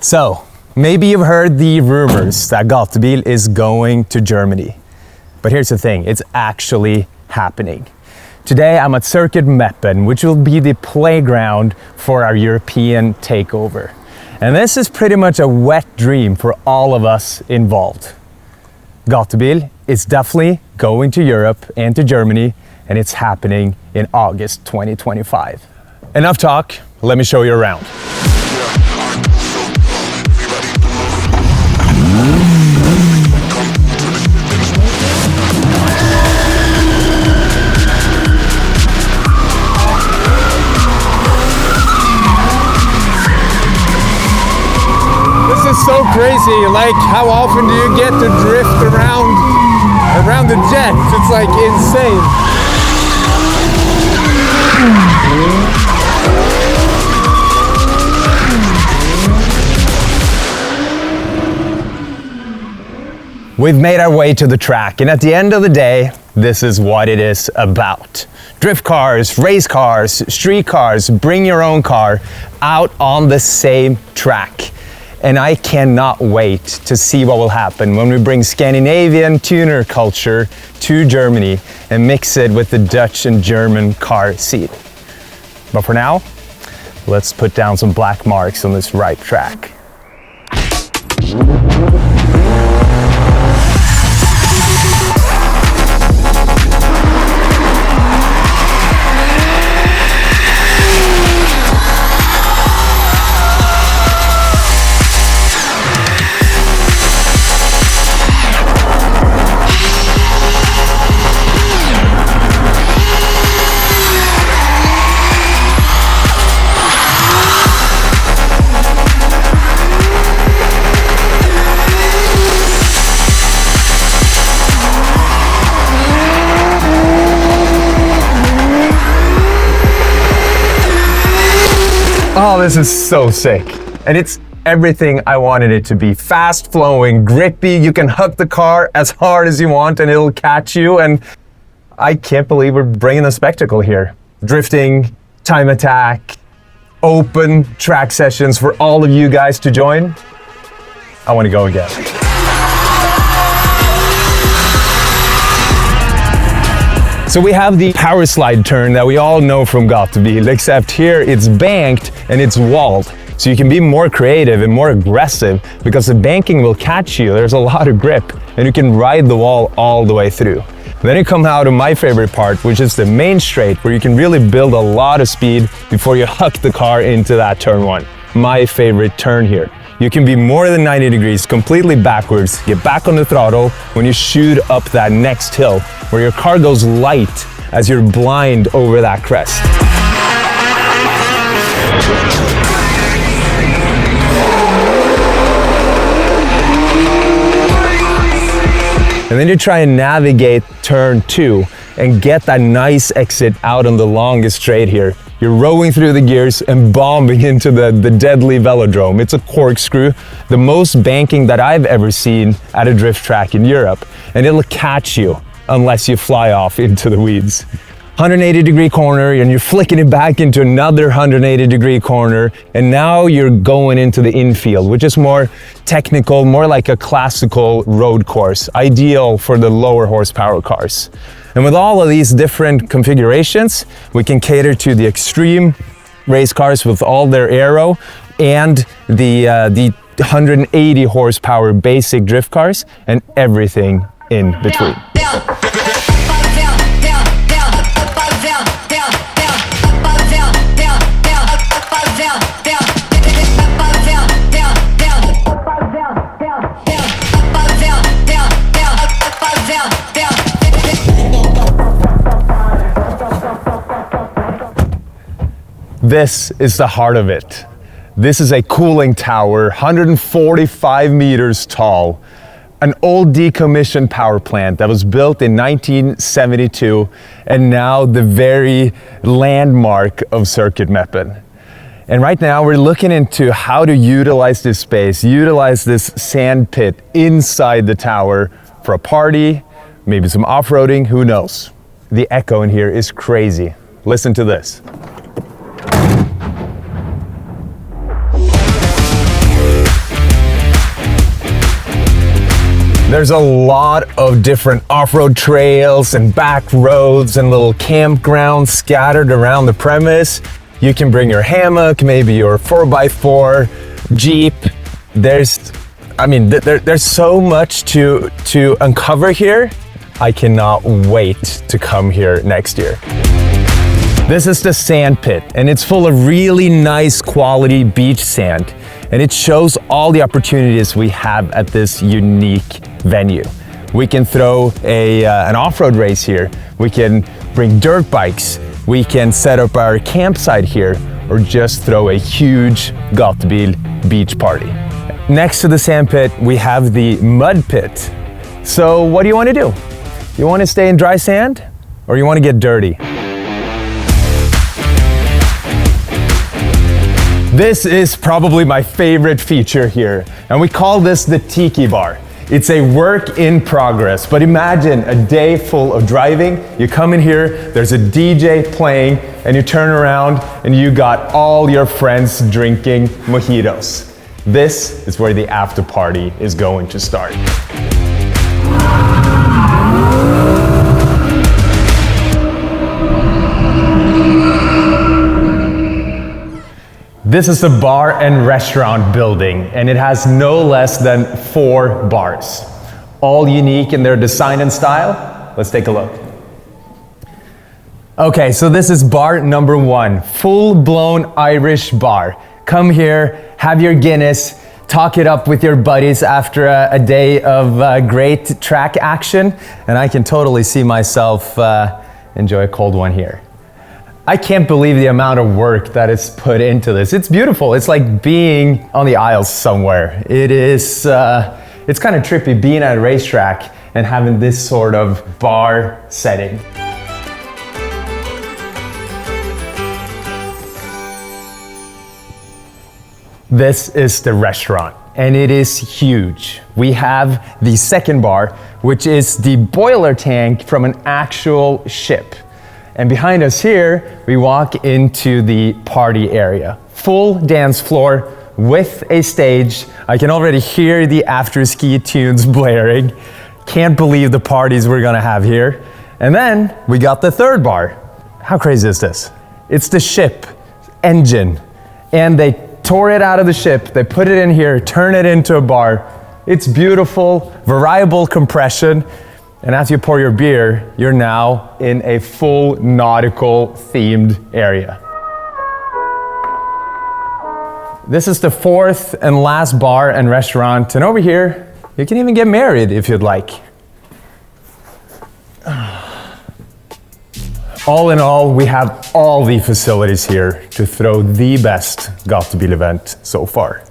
So, maybe you've heard the rumors that Gatebil is going to Germany. But here's the thing, it's actually happening. Today I'm at Circuit Meppen, which will be the playground for our European takeover. And this is pretty much a wet dream for all of us involved. Gatebil is definitely going to Europe and to Germany, and it's happening in August 2025. Enough talk, let me show you around. This is so crazy, like how often do you get to drift around the jet? It's like insane. We've made our way to the track, and at the end of the day, this is what it is about. Drift cars, race cars, street cars, bring your own car out on the same track. And I cannot wait to see what will happen when we bring Scandinavian tuner culture to Germany and mix it with the Dutch and German car scene. But for now, let's put down some black marks on this right track. Oh, this is so sick. And it's everything I wanted it to be. Fast flowing, grippy, you can hook the car as hard as you want and it'll catch you. And I can't believe we're bringing the spectacle here. Drifting, time attack, open track sessions for all of you guys to join. I want to go again. So we have the power slide turn that we all know from Gatebil, except here it's banked and it's walled. So you can be more creative and more aggressive because the banking will catch you. There's a lot of grip and you can ride the wall all the way through. Then you come out to my favorite part, which is the main straight, where you can really build a lot of speed before you huck the car into that turn one. My favorite turn here. You can be more than 90 degrees, completely backwards, get back on the throttle when you shoot up that next hill, where your car goes light as you're blind over that crest. And then you try and navigate turn 2 and get that nice exit out on the longest straight here. You're rowing through the gears and bombing into the deadly velodrome. It's a corkscrew, the most banking that I've ever seen at a drift track in Europe. And it'll catch you unless you fly off into the weeds. 180-degree corner, and you're flicking it back into another 180-degree corner, and now you're going into the infield, which is more technical, more like a classical road course, ideal for the lower horsepower cars. And with all of these different configurations, we can cater to the extreme race cars with all their aero and the 180 horsepower basic drift cars and everything in between. This is the heart of it. This is a cooling tower, 145 meters tall, an old decommissioned power plant that was built in 1972 and now the very landmark of Circuit Meppen. And right now we're looking into how to utilize this space, utilize this sand pit inside the tower for a party, maybe some off-roading, who knows. The echo in here is crazy. Listen to this. There's a lot of different off-road trails and back roads and little campgrounds scattered around the premise. You can bring your hammock, maybe your 4x4, Jeep. There's so much to uncover here. I cannot wait to come here next year. This is the sand pit, and it's full of really nice quality beach sand. And it shows all the opportunities we have at this unique venue. We can throw an off-road race here. We can bring dirt bikes. We can set up our campsite here, or just throw a huge Gatebil beach party. Next to the sand pit, we have the mud pit. So what do you want to do? You want to stay in dry sand, or you want to get dirty? This is probably my favorite feature here, and we call this the Tiki Bar. It's a work in progress, but imagine a day full of driving. You come in here, there's a DJ playing, and you turn around and you got all your friends drinking mojitos. This is where the after party is going to start. This is the bar and restaurant building, and it has no less than 4 bars. All unique in their design and style. Let's take a look. Okay, so this is bar number 1, full-blown Irish bar. Come here, have your Guinness, talk it up with your buddies after a day of great track action, and I can totally see myself enjoy a cold one here. I can't believe the amount of work that is put into this. It's beautiful. It's like being on the aisles somewhere. It is, it's kind of trippy being at a racetrack and having this sort of bar setting. This is the restaurant, and it is huge. We have the second bar, which is the boiler tank from an actual ship. And behind us here, we walk into the party area. Full dance floor with a stage. I can already hear the after-ski tunes blaring. Can't believe the parties we're gonna have here. And then we got the third bar. How crazy is this? It's the ship engine. And they tore it out of the ship, they put it in here, turn it into a bar. It's beautiful, variable compression. And as you pour your beer, you're now in a full nautical themed area. This is the 4th and last bar and restaurant. And over here, you can even get married if you'd like. All in all, we have all the facilities here to throw the best Gatebil event so far.